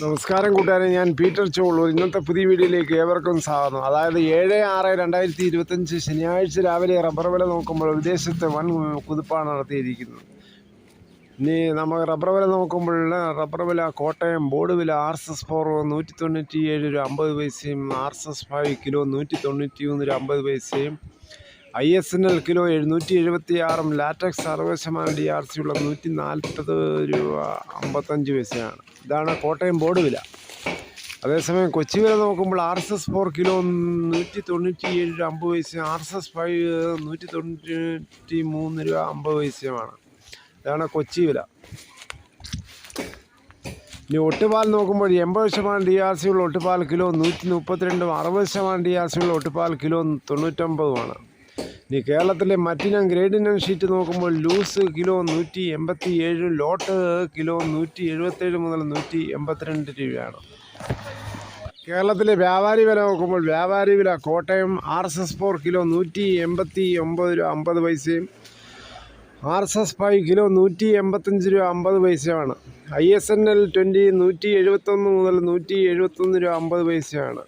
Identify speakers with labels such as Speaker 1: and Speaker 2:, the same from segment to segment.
Speaker 1: നമസ്കാരം കൂട്ടുകാരെ, ഞാൻ പീറ്റർ ചോളൂർ. ഇന്നത്തെ പുതിയ വീഡിയോയിലേക്ക് ഏവർക്കും സ്വാഗതം. അതായത് 7/6/2025 ശനിയാഴ്ച രാവിലെ റബ്ബർ വില നോക്കുമ്പോൾ വിദേശത്ത് വൻ കുതിപ്പാണ് നടത്തിയിരിക്കുന്നത്. ഇനി നമ്മൾ റബ്ബർ വില നോക്കുമ്പോൾ റബ്ബർ വില കോട്ടയം ബോർഡ് വില RSS4 197 രൂപ 50 പൈസയും, RSS5 കിലോ 193 രൂപ 50 പൈസയും, ISNL കിലോ 776, ലാറ്റക്സ് 60% DRC ഉള്ള 140 രൂപ 55 പൈസയാണ്. ഇതാണ് കോട്ടയം ബോർഡ് വില. അതേസമയം കൊച്ചി വില നോക്കുമ്പോൾ RSS4 കിലോ 197 രൂപ 50 പൈസയും, RSS5 193 രൂപ 50 പൈസയുമാണ്. ഇതാണ് കൊച്ചി വില. ഇനി ഒട്ടുപാൽ നോക്കുമ്പോൾ 80% DRC ഉള്ള ഒട്ടുപാൽ കിലോ 132, 60% DRC ഉള്ള ഒട്ടുപാൽ കിലോ 99. ഇനി കേരളത്തിലെ മറ്റിനം ഗ്രേഡിനം ഷീറ്റ് നോക്കുമ്പോൾ ലൂസ് കിലോ 187, ലോട്ട് കിലോ 177 മുതൽ 182 രൂപയാണ്. കേരളത്തിലെ വ്യാപാരി വില നോക്കുമ്പോൾ വ്യാപാരി വില കോട്ടയം RSS4 കിലോ 189 രൂപ 50 പൈസയും, RSS5 കിലോ 185 രൂപ 50 പൈസയാണ്. ISNL 20 171 മുതൽ 171 രൂപ 50 പൈസയാണ്.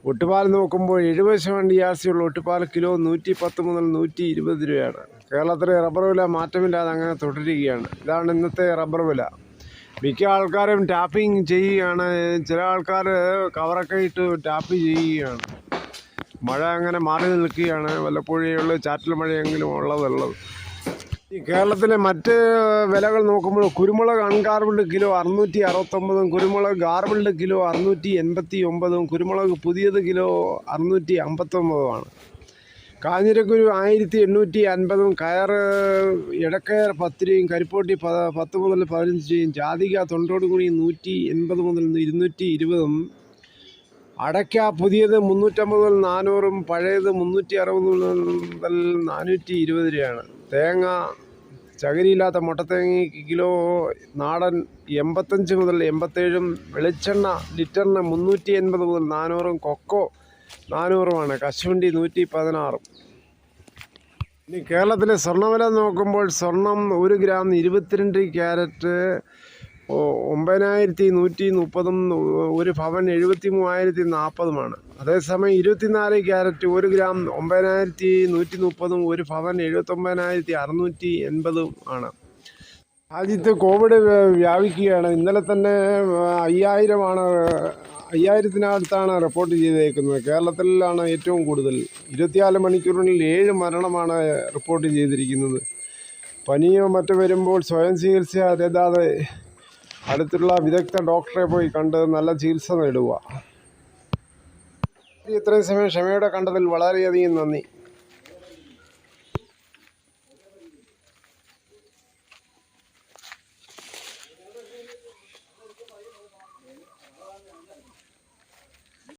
Speaker 1: ഒട്ടുപാൽ നോക്കുമ്പോൾ 70% DRC ഉള്ള ഒട്ടുപാൽ കിലോ 110 മുതൽ 120 രൂപയാണ്. കേരളത്തിലെ റബ്ബർ വില മാറ്റമില്ലാതെ അങ്ങനെ തുടരുകയാണ്. ഇതാണ് ഇന്നത്തെ റബ്ബർ വില. മിക്ക ആൾക്കാരും ടാപ്പിംഗ് ചെയ്യുകയാണ്. ചില ആൾക്കാർ കവറൊക്കെ ഇട്ട് ടാപ്പ് ചെയ്യുകയാണ്. മഴ അങ്ങനെ മാറി നിൽക്കുകയാണ്. വല്ലപ്പോഴേ ചാറ്റൽ മഴയെങ്കിലും ഉള്ളത്. ഈ കേരളത്തിലെ മറ്റ് വിലകൾ നോക്കുമ്പോൾ കുരുമുളക് അൺഗാർബിൾഡ് കിലോ 669, കുരുമുളക് ഗാർബിൾഡ് കിലോ 689, കുരുമുളക് പുതിയത് കിലോ 659. കാഞ്ഞിരക്കുരു 1850, കയർ ഇടക്കയർ 10 രൂപയും, കരിപ്പോട്ടി 10 മുതൽ 15 രൂപയും, ജാതിക തൊണ്ടോടുകൂടി 180 മുതൽ 220, അടയ്ക്ക പുതിയത് 350 മുതൽ 400, പഴയത് 360 മുതൽ 420 രൂപയാണ്. തേങ്ങ ചകിരിയില്ലാത്ത മുട്ടത്തേങ്ങയ്ക്ക് കിലോ നാടൻ 85 മുതൽ 87, വെളിച്ചെണ്ണ ലിറ്ററിന് 380 മുതൽ 400, കൊക്കോ 400, കശുവണ്ടി 116. ഇനി കേരളത്തിലെ സ്വർണ്ണവില നോക്കുമ്പോൾ സ്വർണം 1 ഗ്രാം 22 ക്യാരറ്റ് 9130, ഒരു ഭവൻ 73,040. അതേസമയം 24 ക്യാരറ്റ് 1 ഗ്രാം 9130, ഒരു ഭവൻ 79,680 ആണ്. രാജ്യത്ത് കോവിഡ് വ്യാപിക്കുകയാണ്. ഇന്നലെ തന്നെ 5000-ത്തിനടുത്താണ് റിപ്പോർട്ട് ചെയ്തേക്കുന്നത്. കേരളത്തിലാണ് ഏറ്റവും കൂടുതൽ. 24 മണിക്കൂറിനുള്ളിൽ 7 മരണമാണ് റിപ്പോർട്ട് ചെയ്തിരിക്കുന്നത്. പനിയോ മറ്റോ വരുമ്പോൾ സ്വയം ചികിത്സ അരുതാതെ അടുത്തുള്ള വിദഗ്ധ ഡോക്ടറെ പോയി കണ്ട് നല്ല ചികിത്സ നേടുക. ഇത്രയും സമയം ക്ഷമയോടെ കണ്ടതിൽ വളരെയധികം നന്ദി.